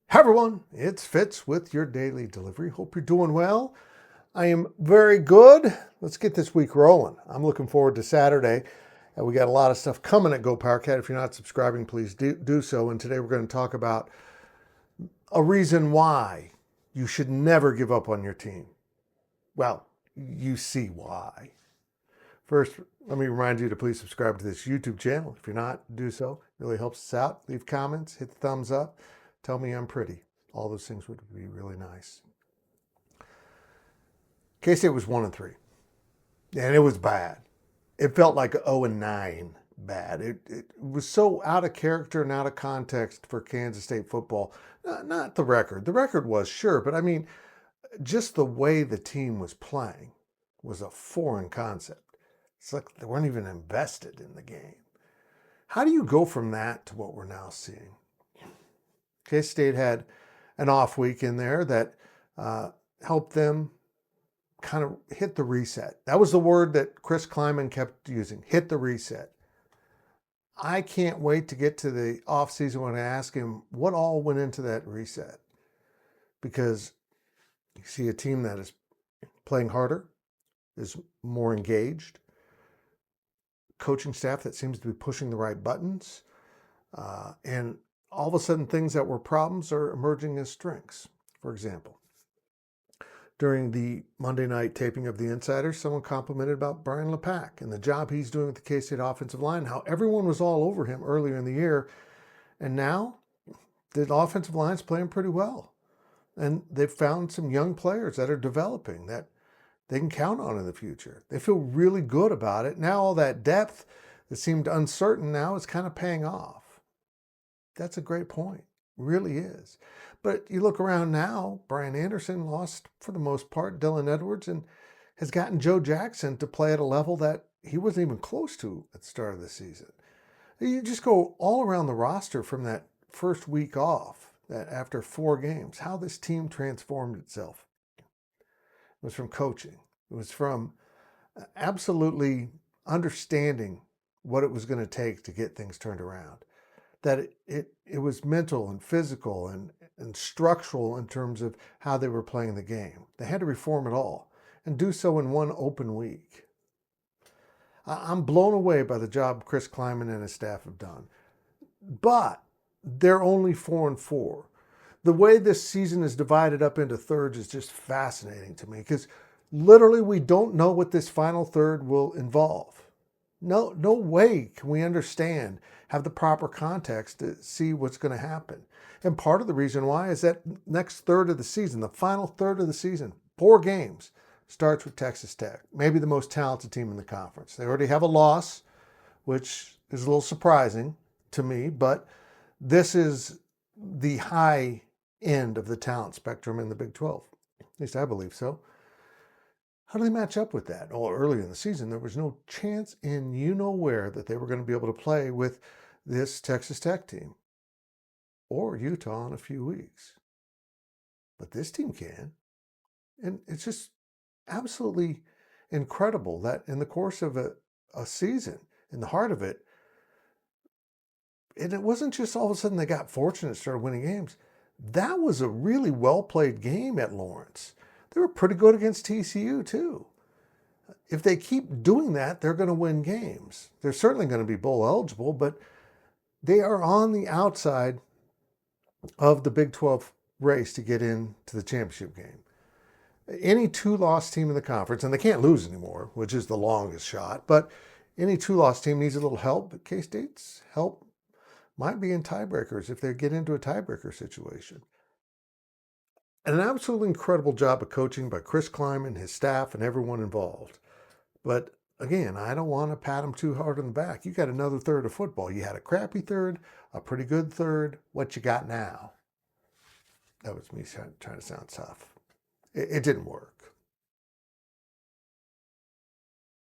Hi everyone, it's Fitz with your daily delivery. Hope you're doing well. I am very good. Let's get this week rolling. I'm looking forward to Saturday. We got a lot of stuff coming at GoPowercat. If you're not subscribing, please do so. And today we're going to talk about a reason why you should never give up on your team. Well, you see why. First, let me remind you to please subscribe to this YouTube channel. If you're not, do so. It really helps us out. Leave comments, hit the thumbs up, tell me I'm pretty. All those things would be really nice. K-State was 1-3, and it was bad. It felt like 0-9 bad. It was so out of character and out of context for Kansas State football. Not the record. The record was, sure, but I mean, just the way the team was playing was a foreign concept. It's like they weren't even invested in the game. How do you go from that to what we're now seeing? K-State had an off week in there that helped them kind of hit the reset. That was the word that Chris Klieman kept using, hit the reset. I can't wait to get to the offseason when I ask him what all went into that reset. Because you see a team that is playing harder, is more engaged, coaching staff that seems to be pushing the right buttons, and all of a sudden things that were problems are emerging as strengths. For example, during the Monday night taping of The Insider, someone complimented about Brian LePack and the job he's doing with the K-State offensive line, how everyone was all over him earlier in the year. And now the offensive line's playing pretty well. And they've found some young players that are developing that they can count on in the future. They feel really good about it. Now all that depth that seemed uncertain now is kind of paying off. That's a great point. It really is. But you look around now, Brian Anderson lost, for the most part, Dylan Edwards, and has gotten Joe Jackson to play at a level that he wasn't even close to at the start of the season. You just go all around the roster from that first week off, that after 4 games, how this team transformed itself. It was from coaching. It was from absolutely understanding what it was going to take to get things turned around. That it was mental and physical and structural in terms of how they were playing the game. They had to reform it all and do so in one open week. I'm blown away by the job Chris Klieman and his staff have done. But they're only 4-4. The way this season is divided up into thirds is just fascinating to me because literally we don't know what this final third will involve. No way can we understand, have the proper context to see what's going to happen. And part of the reason why is that next third of the season, the final third of the season, 4 games, starts with Texas Tech, maybe the most talented team in the conference. They already have a loss, which is a little surprising to me, but this is the high end of the talent spectrum in the Big 12. At least I believe so. How do they match up with that? Well, earlier in the season, there was no chance in you-know-where that they were going to be able to play with this Texas Tech team or Utah in a few weeks. But this team can. And it's just absolutely incredible that in the course of a season, in the heart of it, and it wasn't just all of a sudden they got fortunate and started winning games. That was a really well-played game at Lawrence. They were pretty good against TCU, too. If they keep doing that, they're going to win games. They're certainly going to be bowl eligible, but they are on the outside of the Big 12 race to get into the championship game. Any 2-loss team in the conference, and they can't lose anymore, which is the longest shot, but any 2-loss team needs a little help. But K-State's help might be in tiebreakers if they get into a tiebreaker situation. And an absolutely incredible job of coaching by Chris Klieman, his staff, and everyone involved. But again, I don't want to pat him too hard on the back. You got another third of football. You had a crappy third, a pretty good third. What you got now? That was me trying to sound tough. It didn't work.